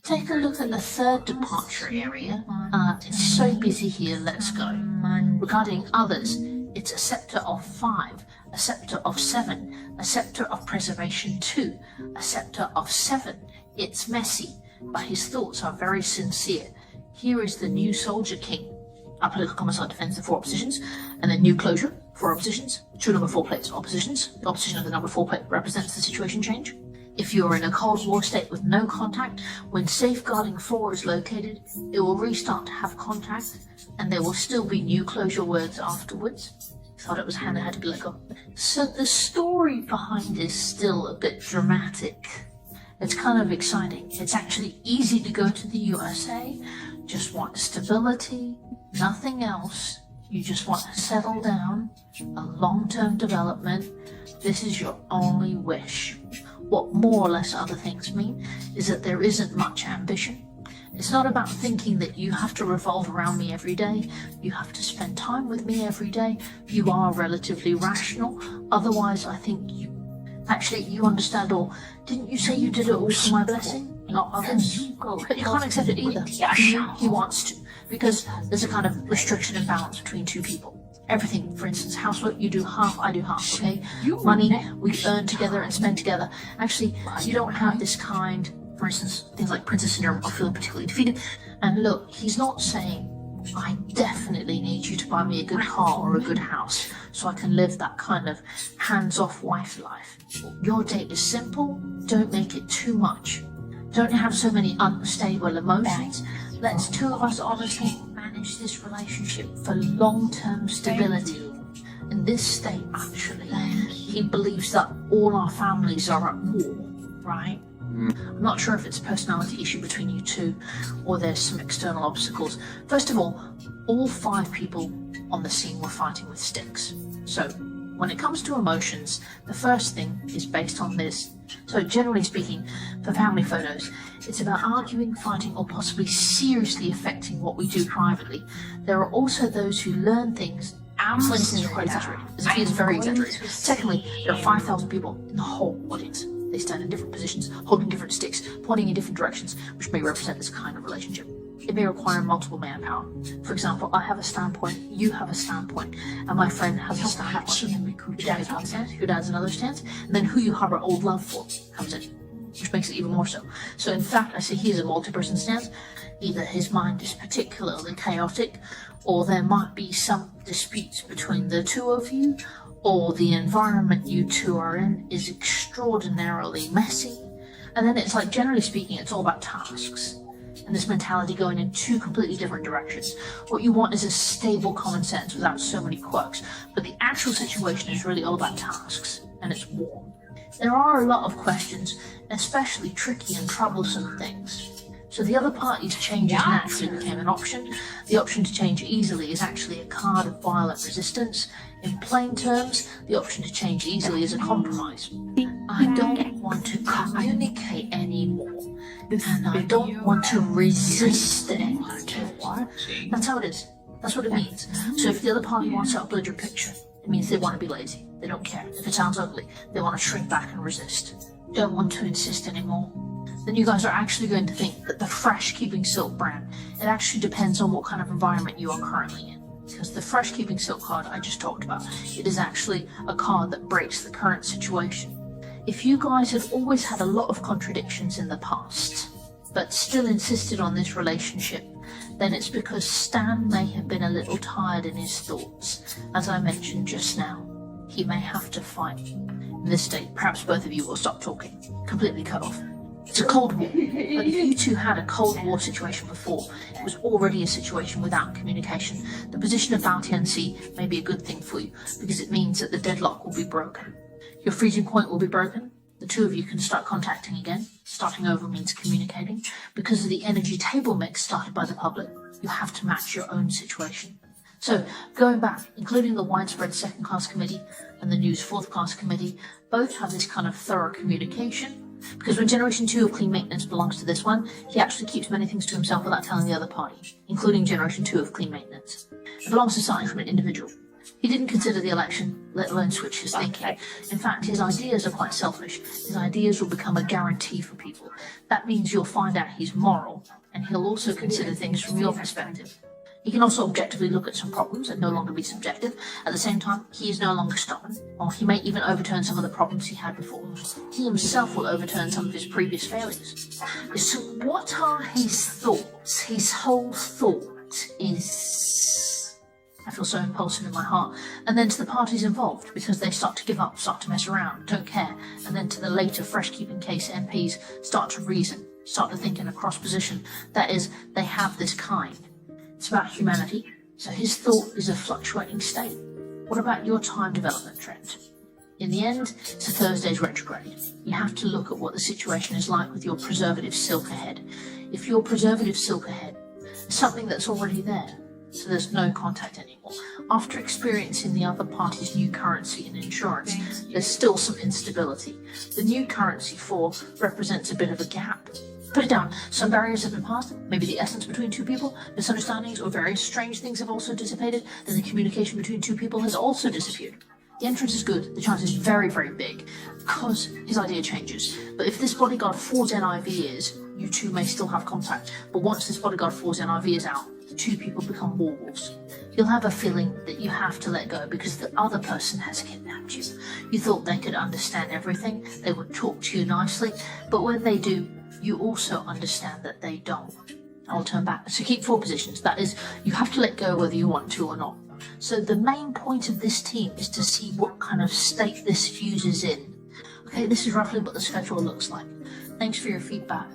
Take a look at the third departure area. It's so busy here, let's go. Regarding others, it's a scepter of 5, a scepter of 7, a scepter of preservation 2, a scepter of 7. It's messy, but his thoughts are very sincere. Here is the new soldier king. Our political commissar defends the 4 oppositions, and then new closure, 4 oppositions, 2 number 4 plates oppositions. The opposition of the number 4 plate represents the situation change. If you are in a Cold War state with no contact, when safeguarding 4 is located, it will restart to have contact, and there will still be new closure words afterwards. Thought it was Hannah had to be let go. So the story behind is still a bit dramatic. It's kind of exciting. It's actually easy to go to the USA. Just want stability, nothing else. You just want to settle down, a long-term development. This is your only wish. What more or less other things mean is that there isn't much ambition. It's not about thinking that you have to revolve around me every day. You have to spend time with me every day. You are relatively rational. Otherwise, I think you understand all. Didn't you say you did it all for my blessing, not others? But you can't accept it either. He wants to, because there's a kind of restriction and balance between 2 people. Everything, for instance, housework, you do half, I do half, okay? Money, we earn together and spend together. Actually, you don't have this kind, for instance, things like princess syndrome or feeling particularly defeated. And look, he's not saying, I definitely need you to buy me a good car or a good house so I can live that kind of hands-off wife life. Your date is simple, don't make it too much. Don't have so many unstable emotions. Let's 2 of us honestly manage this relationship for long-term stability. In this state, actually, he believes that all our families are at war, right? I'm not sure if it's a personality issue between you 2 or there's some external obstacles. First of all 5 people on the scene were fighting with sticks. So when it comes to emotions, the first thing is based on this. So generally speaking, for family photos, it's about arguing, fighting, or possibly seriously affecting what we do privately. There are also those who learn things. For instance, you're quite exaggerated. As if he is very exaggerated. Secondly, there are 5,000 people in the whole audience. They stand in different positions, holding different sticks, pointing in different directions, which may represent this kind of relationship. It may require multiple manpower. For example, I have a standpoint, you have a standpoint, and my friend has a standpoint. Your dad has one stance, your dad's another stance, and then who you harbor old love for comes in, which makes it even more so. So in fact, I say he is a multi-person stance. Either his mind is particularly chaotic, or there might be some disputes between the 2 of you, or the environment you 2 are in is extraordinarily messy. And then it's like, generally speaking, it's all about tasks. And this mentality going in 2 completely different directions. What you want is a stable common sense without so many quirks. But the actual situation is really all about tasks, and it's war. There are a lot of questions, especially tricky and troublesome things. So the other party's changes naturally became an option. The option to change easily is actually a card of violent resistance. In plain terms, the option to change easily is a compromise. I don't want to communicate anymore, and I don't want to resist anymore. That's how it is. That's what it means. So if the other party wants to upload your picture, it means they want to be lazy. They don't care. If it sounds ugly, they want to shrink back and resist. Don't want to insist anymore. Then you guys are actually going to think that the fresh Keeping Silk brand, it actually depends on what kind of environment you are currently in. Because the fresh Keeping Silk card I just talked about, it is actually a card that breaks the current situation. If you guys have always had a lot of contradictions in the past, but still insisted on this relationship, then it's because Stan may have been a little tired in his thoughts. As I mentioned just now, he may have to fight. In this state, perhaps both of you will stop talking, completely cut off. It's a Cold War, but if you 2 had a Cold War situation before, it was already a situation without communication. The position of bounty NC may be a good thing for you, because it means that the deadlock will be broken. Your freezing point will be broken. The 2 of you can start contacting again. Starting over means communicating. Because of the energy table mix started by the public, you have to match your own situation. So, going back, including the widespread 2nd class committee and the news 4th class committee, both have this kind of thorough communication. Because when Generation 2 of Clean Maintenance belongs to this one, he actually keeps many things to himself without telling the other party, including Generation 2 of Clean Maintenance. It belongs to something from an individual. He didn't consider the election, let alone switch his thinking. In fact, his ideas are quite selfish. His ideas will become a guarantee for people. That means you'll find out he's moral, and he'll also consider things from your perspective. He can also objectively look at some problems and no longer be subjective. At the same time, he is no longer stubborn, or he may even overturn some of the problems he had before. He himself will overturn some of his previous failures. So what are his thoughts? His whole thought is, I feel so impulsive in my heart. And then to the parties involved, because they start to give up, start to mess around, don't care. And then to the later fresh-keeping case MPs, start to reason, start to think in a cross position. That is, they have this kind. It's about humanity, so his thought is a fluctuating state. What about your time development trend? In the end, it's a Thursday's retrograde. You have to look at what the situation is like with your preservative silk ahead. If your preservative silk ahead is something that's already there, so there's no contact anymore. After experiencing the other party's new currency and insurance, there's still some instability. The new currency 4 represents a bit of a gap. Put it down. Some barriers have been passed, maybe the essence between two people, misunderstandings or various strange things have also dissipated, then the communication between two people has also disappeared. The entrance is good, the chance is very, very big, because his idea changes. But if this bodyguard 4's NIV is, you two may still have contact, but once this bodyguard 4's NIV is out, the two people become werewolves. You'll have a feeling that you have to let go because the other person has kidnapped you. You thought they could understand everything, they would talk to you nicely, but when they do, you also understand that they don't. I'll turn back. So keep 4 positions. That is, you have to let go whether you want to or not. So the main point of this team is to see what kind of state this fuse is in. Okay, this is roughly what the schedule looks like. Thanks for your feedback.